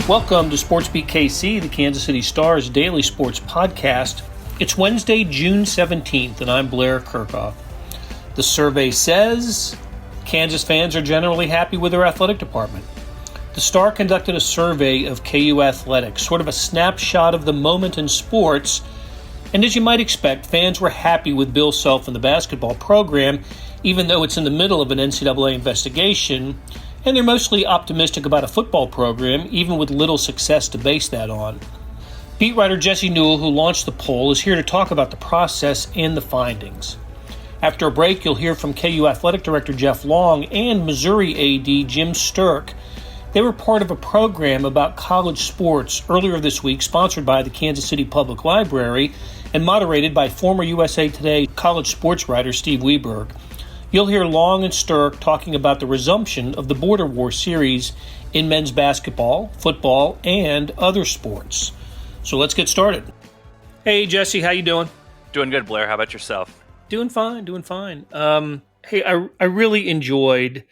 Welcome to SportsBeat KC, the Kansas City Star's daily sports podcast. It's Wednesday, June 17th, and I'm Blair Kerkhoff. The survey says Kansas fans are generally happy with their athletic department. The Star conducted a survey of KU athletics, sort of a snapshot of the moment in sports, and as you might expect, fans were happy with Bill Self and the basketball program, even though it's in the middle of an NCAA investigation, and they're mostly optimistic about a football program, even with little success to base that on. Beat writer Jesse Newell, who launched the poll, is here to talk about the process and the findings. After a break, you'll hear from KU Athletic Director Jeff Long and Missouri AD Jim Sturck. They were part of a program about college sports earlier this week, sponsored by the Kansas City Public Library and moderated by former USA Today college sports writer Steve Weberg. You'll hear Long and Sturck talking about the resumption of the Border War series in men's basketball, football, and other sports. So let's get started. Hey, Jesse, how you doing? Doing good, Blair. How about yourself? Doing fine. Hey, I really enjoyed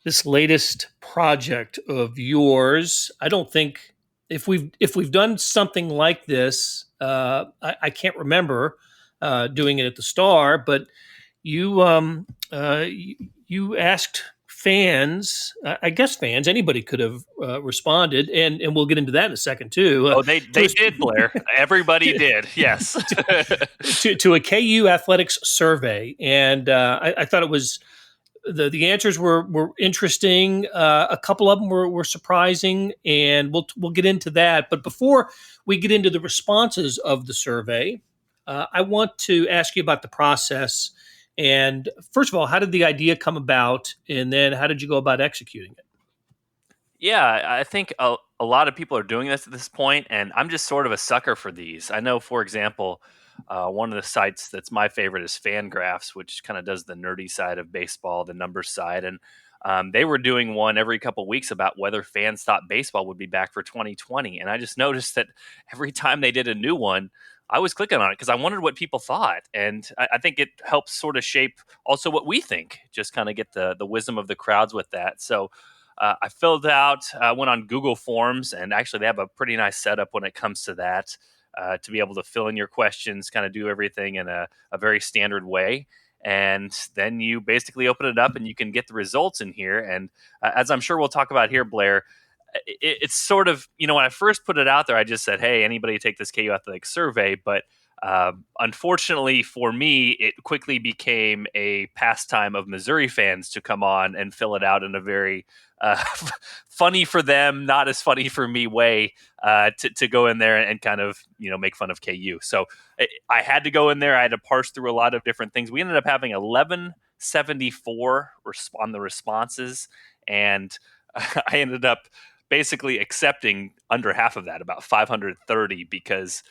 this latest project of yours. I don't think if we've done something like this, I can't remember doing it at the Star, but you asked fans, I guess fans, anybody could have responded, and we'll get into that in a second too. They did, Blair. Everybody did, yes. to a KU athletics survey, and I thought it was the answers were interesting. A couple of them were surprising, and we'll get into that. But before we get into the responses of the survey, I want to ask you about the process. And first of all, how did the idea come about? And then how did you go about executing it? Yeah, I think a lot of people are doing this at this point, and I'm just sort of a sucker for these. I know, for example, one of the sites that's my favorite is Fangraphs, which kind of does the nerdy side of baseball, the numbers side. And they were doing one every couple of weeks about whether fans thought baseball would be back for 2020. And I just noticed that every time they did a new one, I was clicking on it because I wondered what people thought. And I think it helps sort of shape also what we think, just kind of get the wisdom of the crowds with that. So I filled out, went on Google Forms, and actually they have a pretty nice setup when it comes to that, to be able to fill in your questions, kind of do everything in a very standard way. And then you basically open it up and you can get the results in here. And as I'm sure we'll talk about here, Blair, it's sort of, when I first put it out there, I just said, hey, anybody take this KU Athletics survey. But unfortunately for me, it quickly became a pastime of Missouri fans to come on and fill it out in a very funny for them, not as funny for me way to go in there and kind of, make fun of KU. So I had to go in there. I had to parse through a lot of different things. We ended up having 1174 on the responses, and I ended up basically accepting under half of that, about 530, because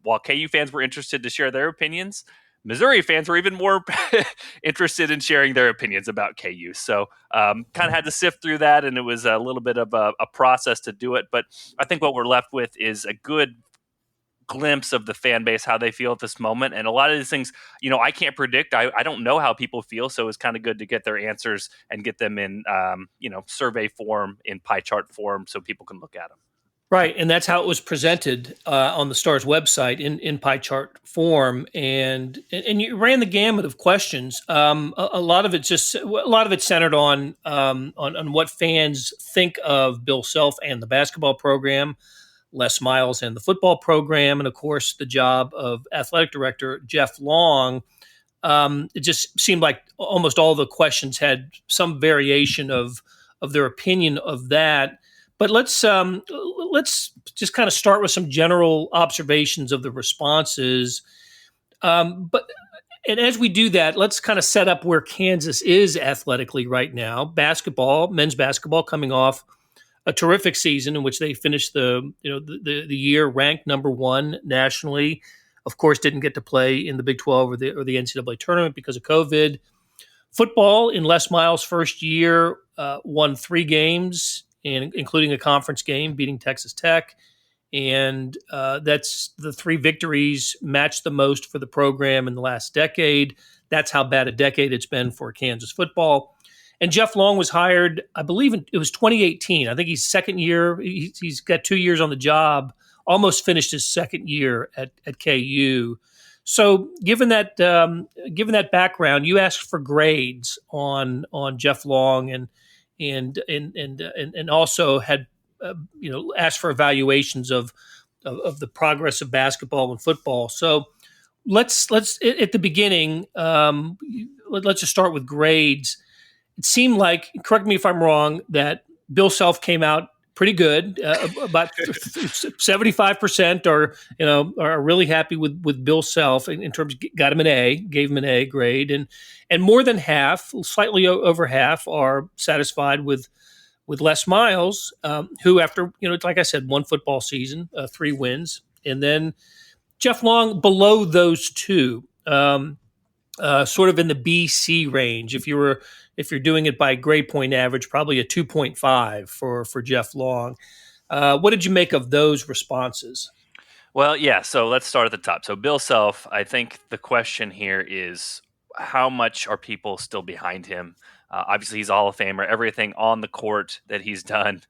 while KU fans were interested to share their opinions, Missouri fans were even more interested in sharing their opinions about KU. So kind of had to sift through that, and it was a little bit of a process to do it. But I think what we're left with is a good glimpse of the fan base, how they feel at this moment. And a lot of these things, I can't predict. I don't know how people feel. So it's kind of good to get their answers and get them in, survey form, in pie chart form, so people can look at them. Right. And that's how it was presented on the Star's website in pie chart form. And you ran the gamut of questions. A lot of it centered on what fans think of Bill Self and the basketball program, Les Miles and the football program, and of course the job of athletic director Jeff Long. It just seemed like almost all the questions had some variation of their opinion of that. But let's just kind of start with some general observations of the responses. And as we do that, let's kind of set up where Kansas is athletically right now. Basketball, men's basketball, coming off a terrific season in which they finished the year ranked number one nationally. Of course, didn't get to play in the Big 12 or the NCAA tournament because of COVID. Football, in Les Miles' first year, won 3 games, including a conference game, beating Texas Tech. And that's the 3 victories matched the most for the program in the last decade. That's how bad a decade it's been for Kansas football. And Jeff Long was hired, I believe it was 2018. I think he's second year. He's got 2 years on the job, almost finished his second year at KU. So given that background, you asked for grades on Jeff Long and also had asked for evaluations of the progress of basketball and football. So let's at the beginning, let's just start with grades. It seemed like, correct me if I'm wrong, that Bill Self came out pretty good, about 75%, are really happy with Bill Self in terms of got him an A, gave him an A grade, and more than half, slightly over half, are satisfied with Les Miles, who after like I said, one football season, 3 wins, and then Jeff Long below those two. Sort of in the BC range. If you're doing it by grade point average, probably a 2.5 for Jeff Long. What did you make of those responses? Well, yeah. So let's start at the top. So Bill Self, I think the question here is how much are people still behind him? Obviously, he's a Hall of Famer. Everything on the court that he's done,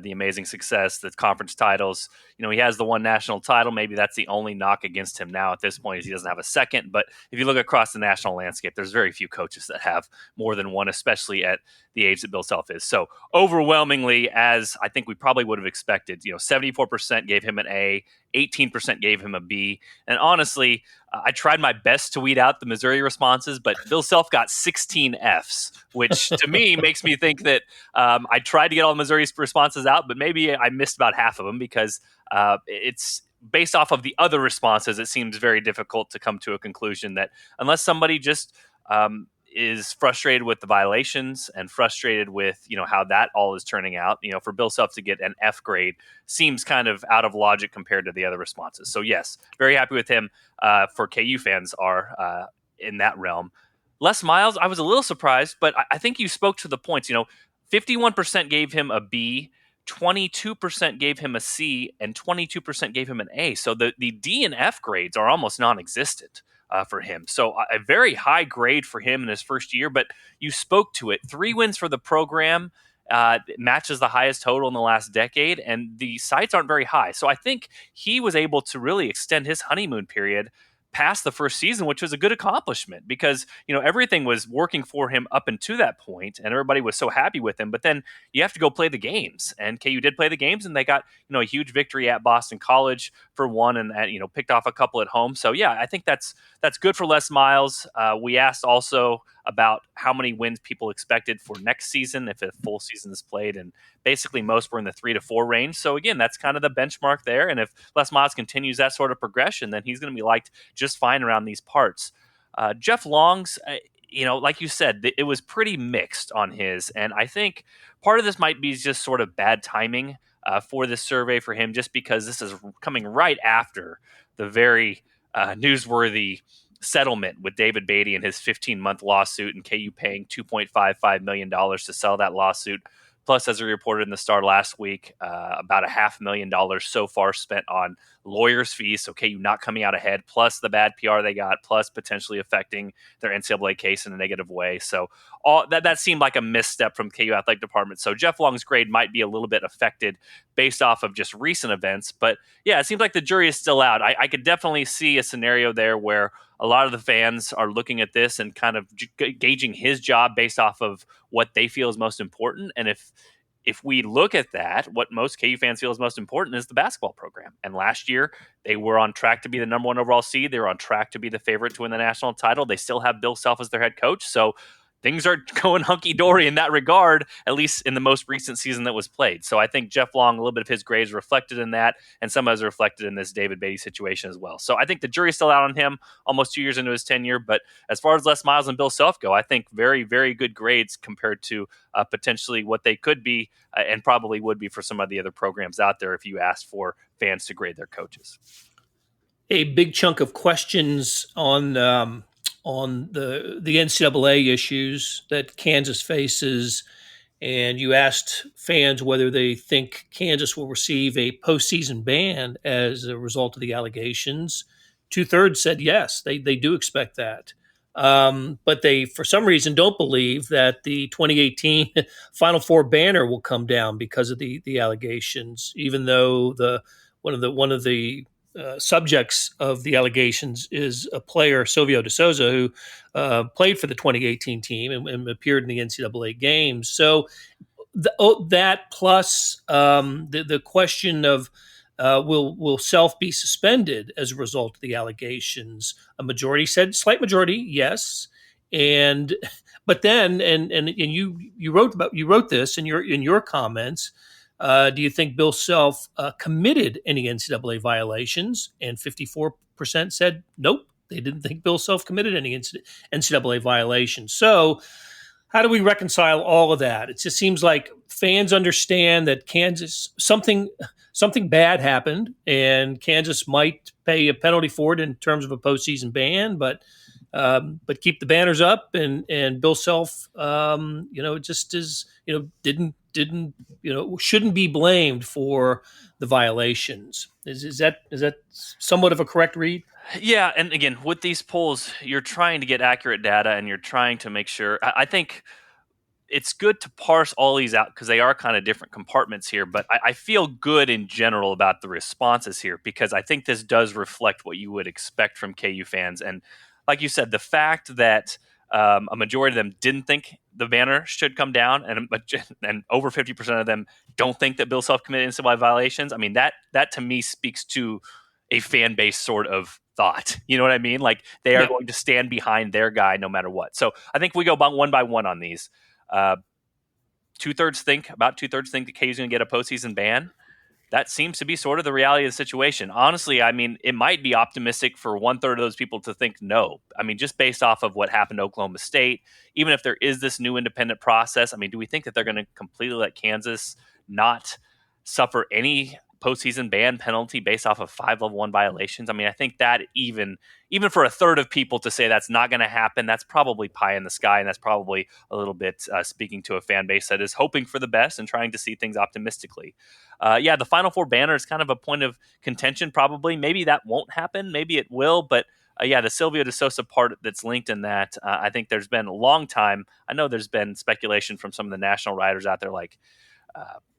the amazing success, the conference titles. He has the one national title. Maybe that's the only knock against him now at this point is he doesn't have a second. But if you look across the national landscape, there's very few coaches that have more than one, especially at the age that Bill Self is. So overwhelmingly, as I think we probably would have expected, 74% gave him an A, 18% gave him a B. And honestly, I tried my best to weed out the Missouri responses, but Bill Self got 16 Fs, which to me makes me think that I tried to get all the Missouri responses out, but maybe I missed about half of them because it's based off of the other responses. It seems very difficult to come to a conclusion that unless somebody just is frustrated with the violations and frustrated with how that all is turning out, for Bill Self to get an F grade seems kind of out of logic compared to the other responses. So yes, very happy with him. For KU fans are in that realm. Les Miles, I was a little surprised, but I think you spoke to the points. 51% gave him a B, 22% gave him a C, and 22% gave him an A. So the D and F grades are almost non-existent for him. So a very high grade for him in his first year, but you spoke to it. 3 wins for the program, matches the highest total in the last decade, and the sites aren't very high. So I think he was able to really extend his honeymoon period past the first season, which was a good accomplishment because, everything was working for him up until that point and everybody was so happy with him. But then you have to go play the games, and KU did play the games, and they got, a huge victory at Boston College for one, and picked off a couple at home. So yeah, I think that's good for Les Miles. We asked also about how many wins people expected for next season if a full season is played, and basically most were in the 3 to 4 range. So again, that's kind of the benchmark there. And if Les Miles continues that sort of progression, then he's going to be liked just fine around these parts. Jeff Long's, like you said, it was pretty mixed on his. And I think part of this might be just sort of bad timing for this survey for him, just because this is coming right after the very newsworthy settlement with David Beatty and his 15-month lawsuit, and KU paying $2.55 million to settle that lawsuit. Plus, as we reported in the Star last week, about $500,000 so far spent on lawyers' fees. So KU not coming out ahead, plus the bad PR they got, plus potentially affecting their NCAA case in a negative way. So all that seemed like a misstep from KU athletic department. So Jeff Long's grade might be a little bit affected based off of just recent events. But yeah, it seems like the jury is still out. I could definitely see a scenario there where a lot of the fans are looking at this and kind of gauging his job based off of what they feel is most important. And if we look at that, what most KU fans feel is most important is the basketball program. And last year, they were on track to be the number 1 overall seed. They were on track to be the favorite to win the national title. They still have Bill Self as their head coach. So things are going hunky-dory in that regard, at least in the most recent season that was played. So I think Jeff Long, a little bit of his grades reflected in that, and some of us reflected in this David Beatty situation as well. So I think the jury's still out on him almost 2 years into his tenure. But as far as Les Miles and Bill Self go, I think very, very good grades compared to potentially what they could be and probably would be for some of the other programs out there if you asked for fans to grade their coaches. A big chunk of questions on the NCAA issues that Kansas faces, and you asked fans whether they think Kansas will receive a postseason ban as a result of the allegations. 2/3 said yes, they do expect that. But they, for some reason, don't believe that the 2018 Final Four banner will come down because of the allegations, even though the one of the subjects of the allegations is a player, Silvio De Souza, who played for the 2018 team and appeared in the NCAA games. So that plus the question of will Self be suspended as a result of the allegations? A majority said, slight majority, yes, and but then and you wrote this in your comments. Do you think Bill Self committed any NCAA violations? And 54% said nope, they didn't think Bill Self committed any NCAA violations. So how do we reconcile all of that? It just seems like fans understand that Kansas something bad happened, and Kansas might pay a penalty for it in terms of a postseason ban, but keep the banners up, and Bill Self, just is didn't shouldn't be blamed for the violations. Is that somewhat of a correct read? Yeah, and again, with these polls, you're trying to get accurate data, and you're trying to make sure. I think it's good to parse all these out because they are kind of different compartments here. But I feel good in general about the responses here because I think this does reflect what you would expect from KU fans. And like you said, the fact that a majority of them didn't think the banner should come down, and over 50% of them don't think that Bill Self committed NCAA violations. I mean, that to me speaks to a fan base sort of thought. You know what I mean? Like they are going to stand behind their guy no matter what. So I think we go one by one on these. About two-thirds think that KU is going to get a postseason ban. That seems to be sort of the reality of the situation. Honestly, I mean, it might be optimistic for one-third of those people to think no. I mean, just based off of what happened to Oklahoma State, even if there is this new independent process, I mean, do we think that they're going to completely let Kansas not suffer any postseason ban penalty based off of 5 level 1 violations? I mean, I think that even for a third of people to say that's not going to happen, that's probably pie in the sky, and that's probably a little bit speaking to a fan base that is hoping for the best and trying to see things optimistically. The Final Four banner is kind of a point of contention probably. Maybe that won't happen. Maybe it will, but the Silvio De Sousa part that's linked in that, I think there's been a long time. I know there's been speculation from some of the national writers out there like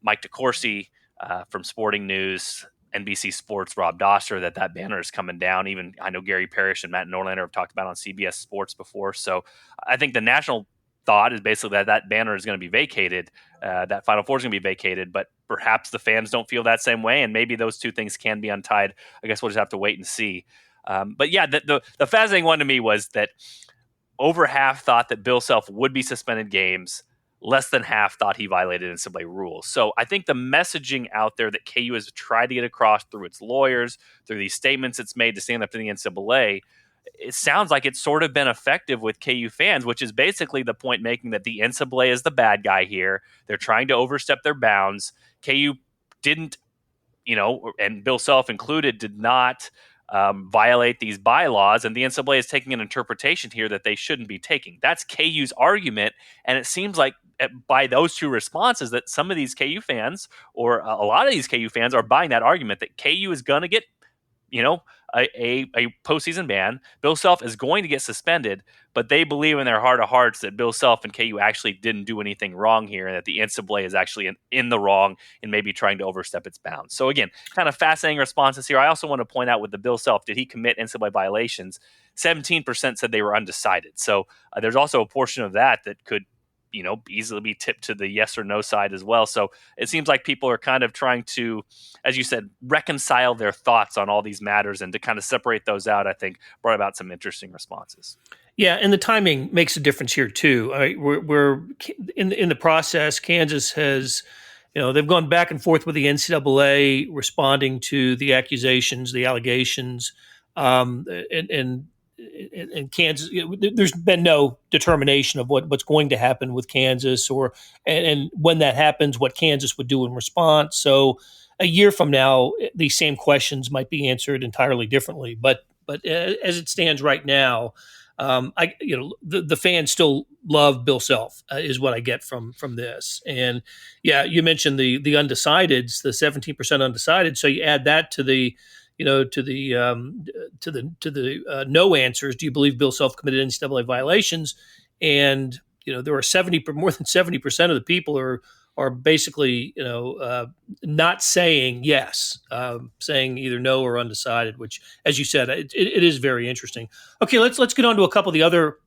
Mike DeCourcy, from Sporting News, NBC Sports, Rob Doster, that banner is coming down. Even I know Gary Parrish and Matt Norlander have talked about on CBS Sports before. So I think the national thought is basically that banner is going to be vacated, that Final Four is going to be vacated, but perhaps the fans don't feel that same way, and maybe those two things can be untied. I guess we'll just have to wait and see. The fascinating one to me was that over half thought that Bill Self would be suspended games. Less than half thought he violated NCAA rules. So I think the messaging out there that KU has tried to get across through its lawyers, through these statements it's made to stand up to the NCAA, it sounds like it's sort of been effective with KU fans, which is basically the point making that the NCAA is the bad guy here. They're trying to overstep their bounds. KU didn't, and Bill Self included, did not violate these bylaws, and the NCAA is taking an interpretation here that they shouldn't be taking. That's KU's argument, and it seems like by those two responses that some of these KU fans, or a lot of these KU fans, are buying that argument that KU is going to get, a postseason ban. Bill Self is going to get suspended, but they believe in their heart of hearts that Bill Self and KU actually didn't do anything wrong here, and that the NCAA is actually in the wrong and maybe trying to overstep its bounds. So again, kind of fascinating responses here. I also want to point out with the Bill Self, did he commit NCAA violations? 17% said they were undecided. So there's also a portion of that could easily be tipped to the yes or no side as well. So it seems like people are kind of trying to, as you said, reconcile their thoughts on all these matters, and to kind of separate those out, I think brought about some interesting responses. Yeah, and the timing makes a difference here too. We're in the process. Kansas has, they've gone back and forth with the NCAA responding to the accusations, the allegations, and Kansas. There's been no determination of what's going to happen with Kansas, and when that happens, what Kansas would do in response. So a year from now, these same questions might be answered entirely differently. But as it stands right now, the fans still love Bill Self, is what I get from this. And yeah, you mentioned the undecideds, the 17% undecided. So you add that to the to the no answers. Do you believe Bill Self committed NCAA violations? And there are more than 70% of the people are basically not saying yes, saying either no or undecided. Which, as you said, it is very interesting. Okay, let's get on to a couple of the other.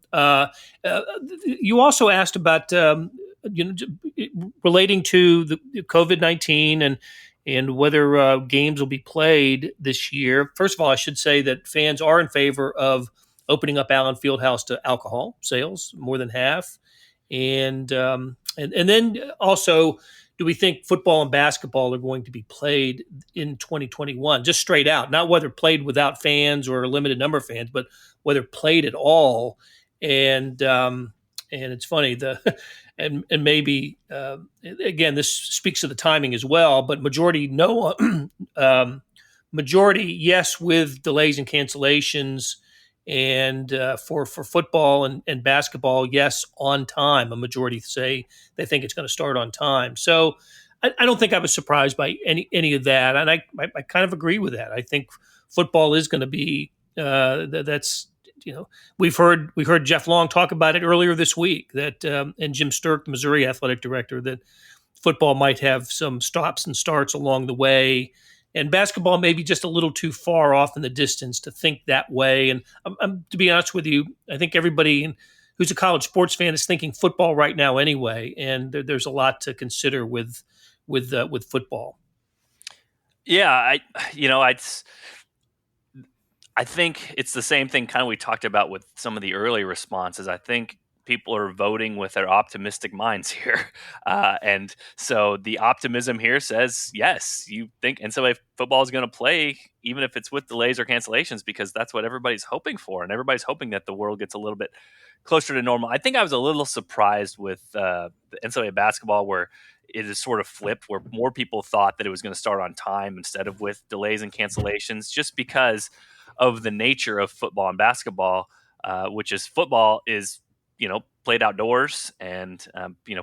You also asked about relating to the COVID-19 and whether games will be played this year. First of all, I should say that fans are in favor of opening up Allen Fieldhouse to alcohol sales, more than half. And then also, do we think football and basketball are going to be played in 2021? Just straight out, not whether played without fans or a limited number of fans, but whether played at all. And it's funny and maybe again, this speaks to the timing as well. But majority no, majority yes with delays and cancellations. And for football and basketball, yes, on time. A majority say they think it's going to start on time. So I don't think I was surprised by any of that, and I kind of agree with that. I think football is going to be that's we've heard Jeff Long talk about it earlier this week that and Jim Sturk, the Missouri athletic director, that football might have some stops and starts along the way. And basketball may be just a little too far off in the distance to think that way. And to be honest with you, I think everybody who's a college sports fan is thinking football right now anyway. And there's a lot to consider with football. Yeah, I think it's the same thing kind of we talked about with some of the early responses. I think people are voting with their optimistic minds here. And so the optimism here says, yes, you think NCAA football is going to play, even if it's with delays or cancellations, because that's what everybody's hoping for. And everybody's hoping that the world gets a little bit closer to normal. I think I was a little surprised with the NCAA basketball where it is sort of flipped, where more people thought that it was going to start on time instead of with delays and cancellations, just because of the nature of football and basketball, which is football is played outdoors, and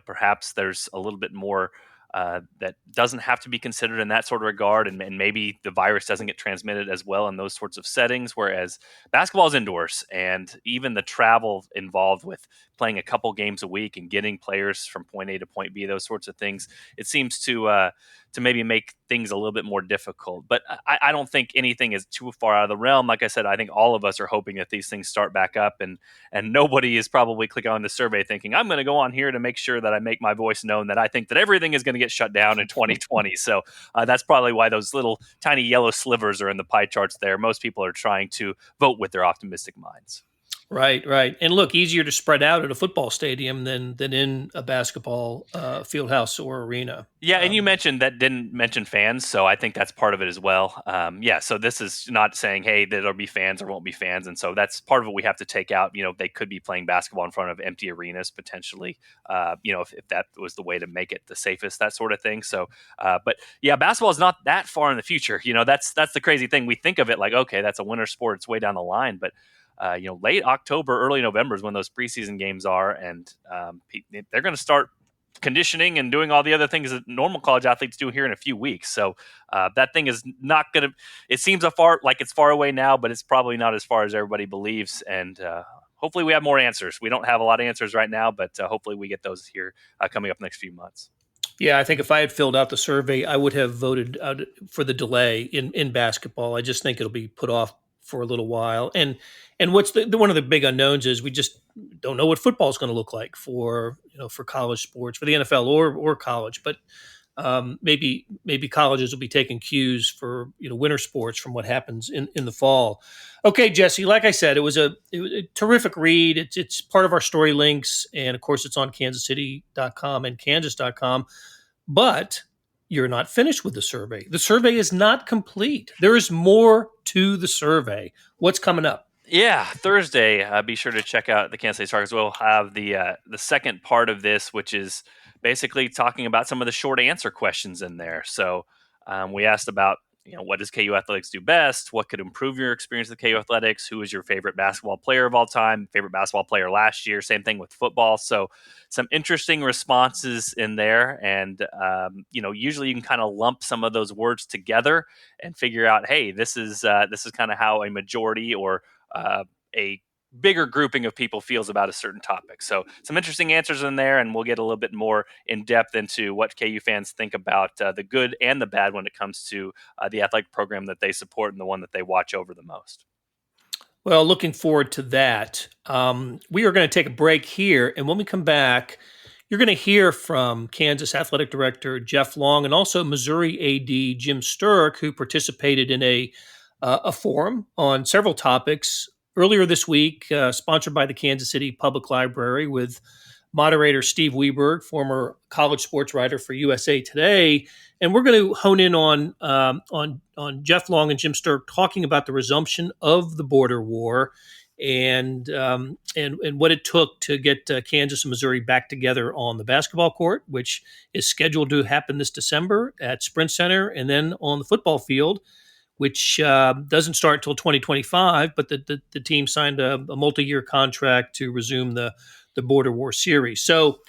perhaps there's a little bit more that doesn't have to be considered in that sort of regard, and maybe the virus doesn't get transmitted as well in those sorts of settings, whereas basketball is indoors, and even the travel involved with playing a couple games a week and getting players from point A to point B, those sorts of things, it seems to maybe make things a little bit more difficult. But I don't think anything is too far out of the realm. Like I said, I think all of us are hoping that these things start back up, and nobody is probably clicking on the survey thinking, I'm going to go on here to make sure that I make my voice known that I think that everything is going to get shut down in 2020. So that's probably why those little tiny yellow slivers are in the pie charts there. Most people are trying to vote with their optimistic minds. Right. And look, easier to spread out at a football stadium than in a basketball field house or arena. Yeah, and you mentioned that didn't mention fans, so I think that's part of it as well. So this is not saying, hey, there'll be fans or won't be fans, and so that's part of what we have to take out. They could be playing basketball in front of empty arenas potentially, if that was the way to make it the safest, that sort of thing. So, but yeah, basketball is not that far in the future. That's the crazy thing. We think of it like, okay, that's a winter sport, it's way down the line, but late October, early November is when those preseason games are, and they're going to start conditioning and doing all the other things that normal college athletes do here in a few weeks. So that thing is not going to. It seems it's far away now, but it's probably not as far as everybody believes. And hopefully, we have more answers. We don't have a lot of answers right now, but hopefully, we get those here coming up next few months. Yeah, I think if I had filled out the survey, I would have voted for the delay in basketball. I just think it'll be put off for a little while. And what's one of the big unknowns is we just don't know what football is going to look like for college sports, for the NFL or college. But maybe colleges will be taking cues for winter sports from what happens in the fall. Okay, Jesse, like I said, it was a terrific read. It's part of our story links, and of course it's on kansascity.com and kansas.com. But you're not finished with the survey. The survey is not complete. There is more to the survey. What's coming up? Yeah, Thursday. Be sure to check out the Kansas City Stars. We'll have the second part of this, which is basically talking about some of the short answer questions in there. So we asked about what does KU Athletics do best? What could improve your experience with KU Athletics? Who is your favorite basketball player of all time? Favorite basketball player last year? Same thing with football. So some interesting responses in there. And, usually you can kind of lump some of those words together and figure out, hey, this is kind of how a majority or a bigger grouping of people feels about a certain topic. So some interesting answers in there, and we'll get a little bit more in depth into what KU fans think about the good and the bad when it comes to the athletic program that they support and the one that they watch over the most. Well, looking forward to that. We are going to take a break here, and when we come back, you're going to hear from Kansas Athletic Director Jeff Long and also Missouri AD Jim Sturck, who participated in a forum on several topics earlier this week, sponsored by the Kansas City Public Library, with moderator Steve Weberg, former college sports writer for USA Today. And we're going to hone in on Jeff Long and Jim Sturck talking about the resumption of the border war and what it took to get Kansas and Missouri back together on the basketball court, which is scheduled to happen this December at Sprint Center, and then on the football field, which doesn't start until 2025, but the team signed a multi-year contract to resume the Border War series. So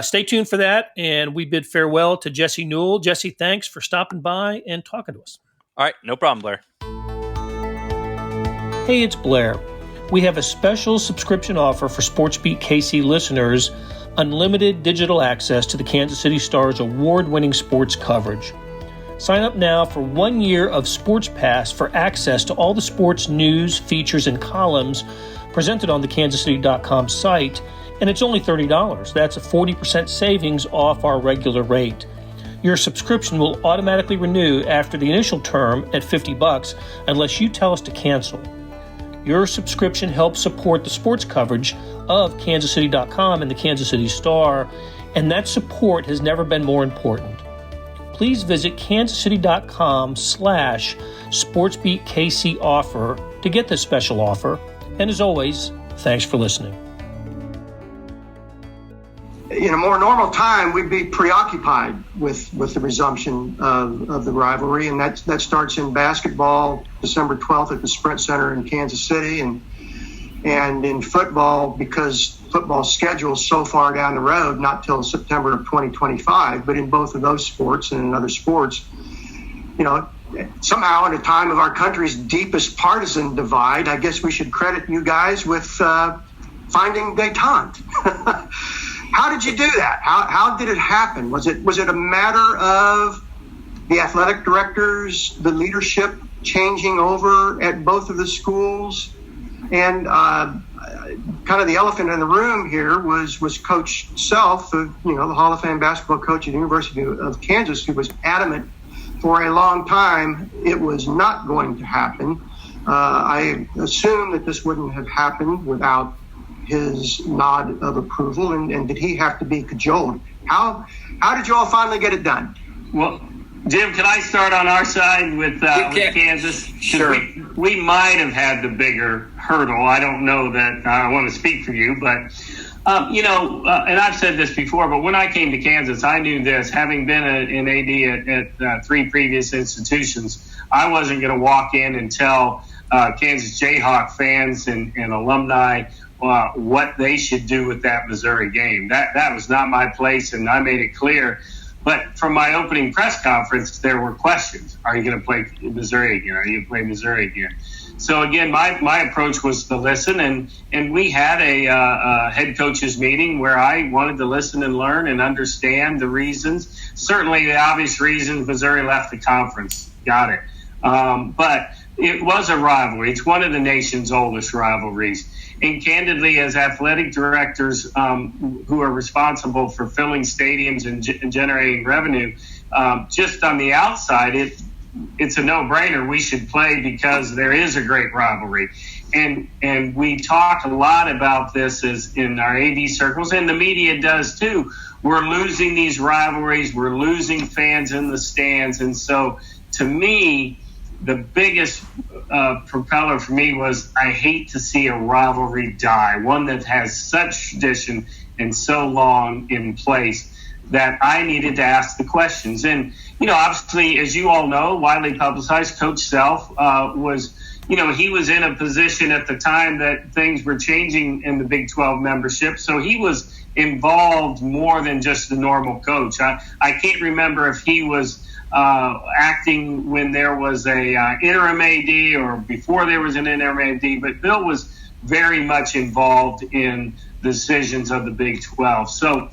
stay tuned for that, and we bid farewell to Jesse Newell. Jesse, thanks for stopping by and talking to us. All right, no problem, Blair. Hey, it's Blair. We have a special subscription offer for SportsBeat KC listeners, unlimited digital access to the Kansas City Star's award-winning sports coverage. Sign up now for 1 year of Sports Pass for access to all the sports news, features, and columns presented on the kansascity.com site, and it's only $30. That's a 40% savings off our regular rate. Your subscription will automatically renew after the initial term at $50 unless you tell us to cancel. Your subscription helps support the sports coverage of kansascity.com and the Kansas City Star, and that support has never been more important. Please visit kansascity.com/SportsBeatKC offer to get this special offer. And as always, thanks for listening. In a more normal time, we'd be preoccupied with the resumption of the rivalry, and that starts in basketball December 12th at the Sprint Center in Kansas City, and in football, because football schedule is so far down the road, not till September of 2025. But in both of those sports and in other sports, somehow in a time of our country's deepest partisan divide, I guess we should credit you guys with finding détente. How did you do that? How did it happen? Was it a matter of the athletic directors, the leadership changing over at both of the schools? And kind of the elephant in the room here was Coach Self, the Hall of Fame basketball coach at the University of Kansas, who was adamant for a long time it was not going to happen. I assume that this wouldn't have happened without his nod of approval, and did he have to be cajoled? How did you all finally get it done? Well, Jim, can I start on our side with Kansas? Sure. We might have had the bigger hurdle. I don't know that I want to speak for you, but, and I've said this before, but when I came to Kansas, I knew this. Having been an AD at three previous institutions, I wasn't going to walk in and tell Kansas Jayhawk fans and alumni what they should do with that Missouri game. That was not my place, and I made it clear. But from my opening press conference, there were questions. Are you going to play Missouri again? Are you going to play Missouri again? So, again, my approach was to listen, and we had a head coaches meeting where I wanted to listen and learn and understand the reasons. Certainly the obvious reasons Missouri left the conference. Got it. But it was a rivalry. It's one of the nation's oldest rivalries. And candidly, as athletic directors who are responsible for filling stadiums and generating revenue, just on the outside, it's a no-brainer. We should play because there is a great rivalry. And we talk a lot about this as in our AD circles, and the media does too. We're losing these rivalries. We're losing fans in the stands. And so, to me, the biggest propeller for me was I hate to see a rivalry die, one that has such tradition and so long in place. that I needed to ask the questions. And, obviously, as you all know, widely publicized, Coach Self was, he was in a position at the time that things were changing in the Big 12 membership. So he was involved more than just the normal coach. I can't remember if he was acting when there was a interim AD or before there was an interim AD, but Bill was very much involved in the decisions of the Big 12. So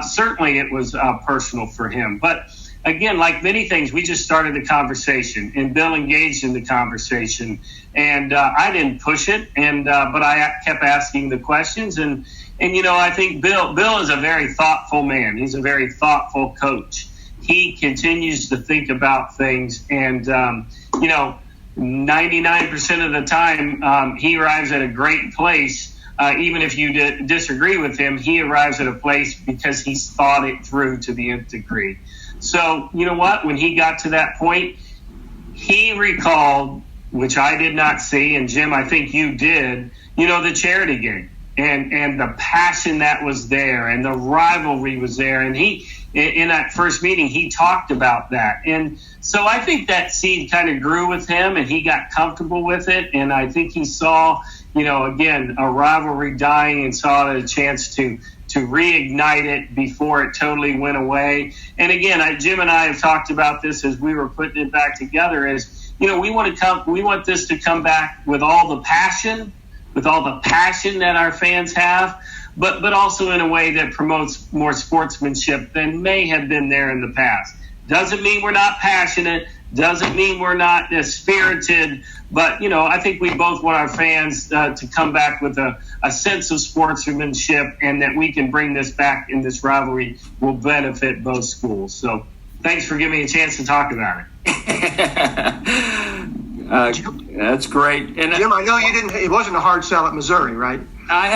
certainly it was personal for him. But again, like many things, we just started the conversation, and Bill engaged in the conversation. And I didn't push it, but I kept asking the questions. And I think Bill is a very thoughtful man. He's a very thoughtful coach. He continues to think about things, and 99% of the time he arrives at a great place. Even if you disagree with him, he arrives at a place because he's thought it through to the nth degree. So, you know what? When he got to that point, he recalled, which I did not see, and Jim, I think you did, the charity game and the passion that was there and the rivalry was there. And he, in that first meeting, he talked about that. And so I think that seed kind of grew with him, and he got comfortable with it. And I think he saw, again, a rivalry dying and saw a chance to reignite it before it totally went away. And again, Jim and I have talked about this as we were putting it back together. Is we want this to come back with all the passion that our fans have, but also in a way that promotes more sportsmanship than may have been there in the past. Doesn't mean we're not passionate. Doesn't mean we're not spirited. But, I think we both want our fans to come back with a sense of sportsmanship, and that we can bring this back in this rivalry will benefit both schools. So thanks for giving me a chance to talk about it. That's great. And Jim, I know it wasn't a hard sell at Missouri, right? I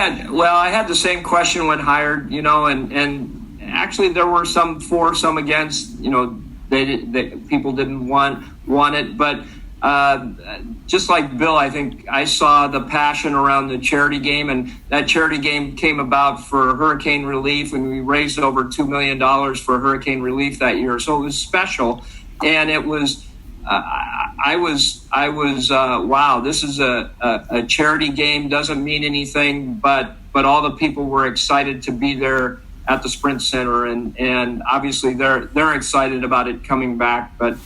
had the same question when hired, and actually there were some for, some against, people didn't want it, but just like Bill, I think I saw the passion around the charity game, and that charity game came about for hurricane relief, and we raised over $2 million for hurricane relief that year. So it was special, and it was, I was wow, this is a charity game, doesn't mean anything, but all the people were excited to be there at the Sprint Center, and obviously they're excited about it coming back. But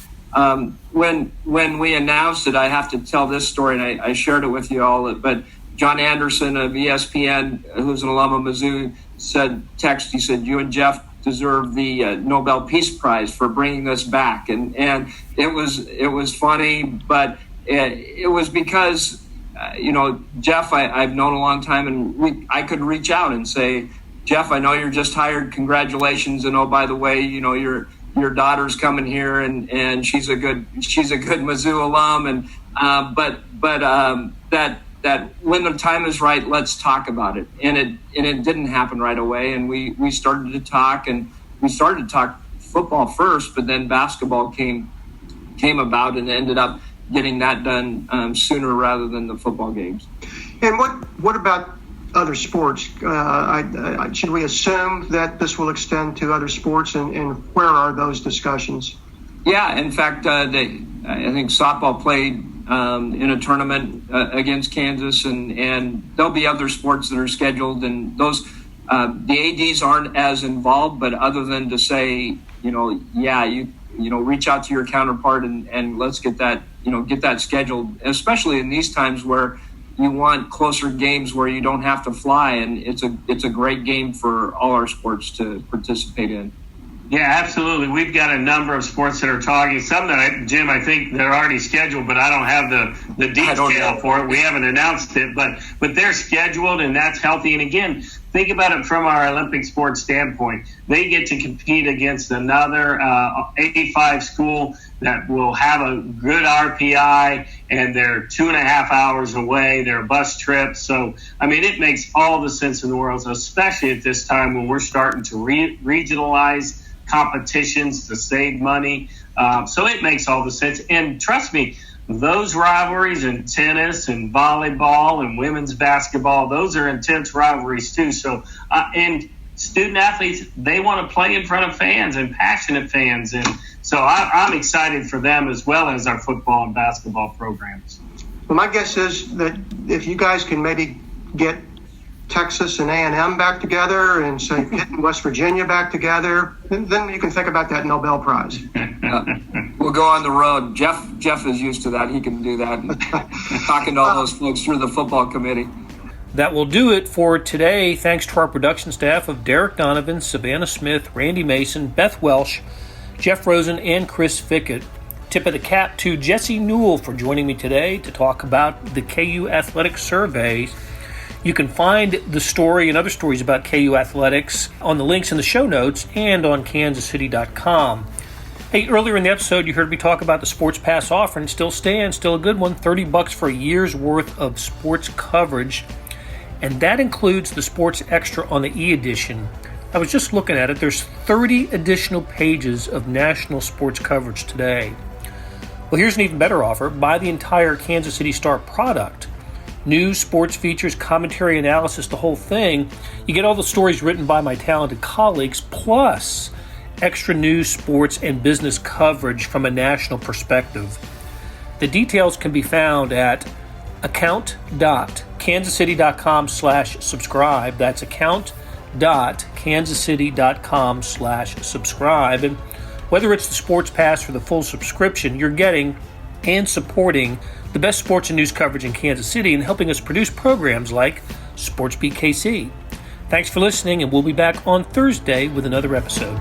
when we announced it, I have to tell this story, and I shared it with you all, but John Anderson of ESPN, who's an alum of Mizzou, he said, you and Jeff deserve the Nobel Peace Prize for bringing this back. And it was funny, but it was because, Jeff, I've known a long time, and I could reach out and say, Jeff, I know you're just hired. Congratulations. And, oh, by the way, your daughter's coming here, and she's a good Mizzou alum. And that when the time is right, let's talk about it. And it didn't happen right away. And we started to talk, and we started to talk football first, but then basketball came about, and ended up getting that done sooner rather than the football games. And what about other sports? Should we assume that this will extend to other sports, and where are those discussions? Yeah, in fact, I think softball played in a tournament against Kansas, and there'll be other sports that are scheduled, and those the ADs aren't as involved, but other than to say, reach out to your counterpart and let's get that scheduled, especially in these times where you want closer games where you don't have to fly, and it's a great game for all our sports to participate in. Yeah, absolutely. We've got a number of sports that are talking. Some that, Jim, I think they're already scheduled, but I don't have the detail for it. We haven't announced it, but they're scheduled, and that's healthy. And again, think about it from our Olympic sports standpoint. They get to compete against another A5 school that will have a good RPI, and they're 2.5 hours away. They're a bus trip. So, it makes all the sense in the world, especially at this time when we're starting to regionalize competitions to save money. So it makes all the sense. And trust me, those rivalries in tennis and volleyball and women's basketball, those are intense rivalries too. So, and student athletes, they want to play in front of fans and passionate fans. And so I'm excited for them as well as our football and basketball programs. Well, my guess is that if you guys can maybe get Texas and A&M back together and say getting West Virginia back together, then you can think about that Nobel Prize. We'll go on the road. Jeff is used to that. He can do that. Talking to all those folks through the football committee. That will do it for today. Thanks to our production staff of Derek Donovan, Savannah Smith, Randy Mason, Beth Welsh, Jeff Rosen, and Chris Fickett. Tip of the cap to Jesse Newell for joining me today to talk about the KU Athletics Survey. You can find the story and other stories about KU Athletics on the links in the show notes and on kansascity.com. Hey, earlier in the episode, you heard me talk about the Sports Pass offer, and still stands, still a good one, $30 for a year's worth of sports coverage. And that includes the Sports Extra on the e-edition. I was just looking at it. There's 30 additional pages of national sports coverage today. Well, here's an even better offer. Buy the entire Kansas City Star product. News, sports features, commentary, analysis, the whole thing. You get all the stories written by my talented colleagues, plus extra news, sports, and business coverage from a national perspective. The details can be found at account.kansascity.com/subscribe. That's account.kansascity.com/subscribe. And whether it's the Sports Pass or the full subscription, you're getting and supporting the best sports and news coverage in Kansas City and helping us produce programs like SportsBeat KC. Thanks for listening, and we'll be back on Thursday with another episode.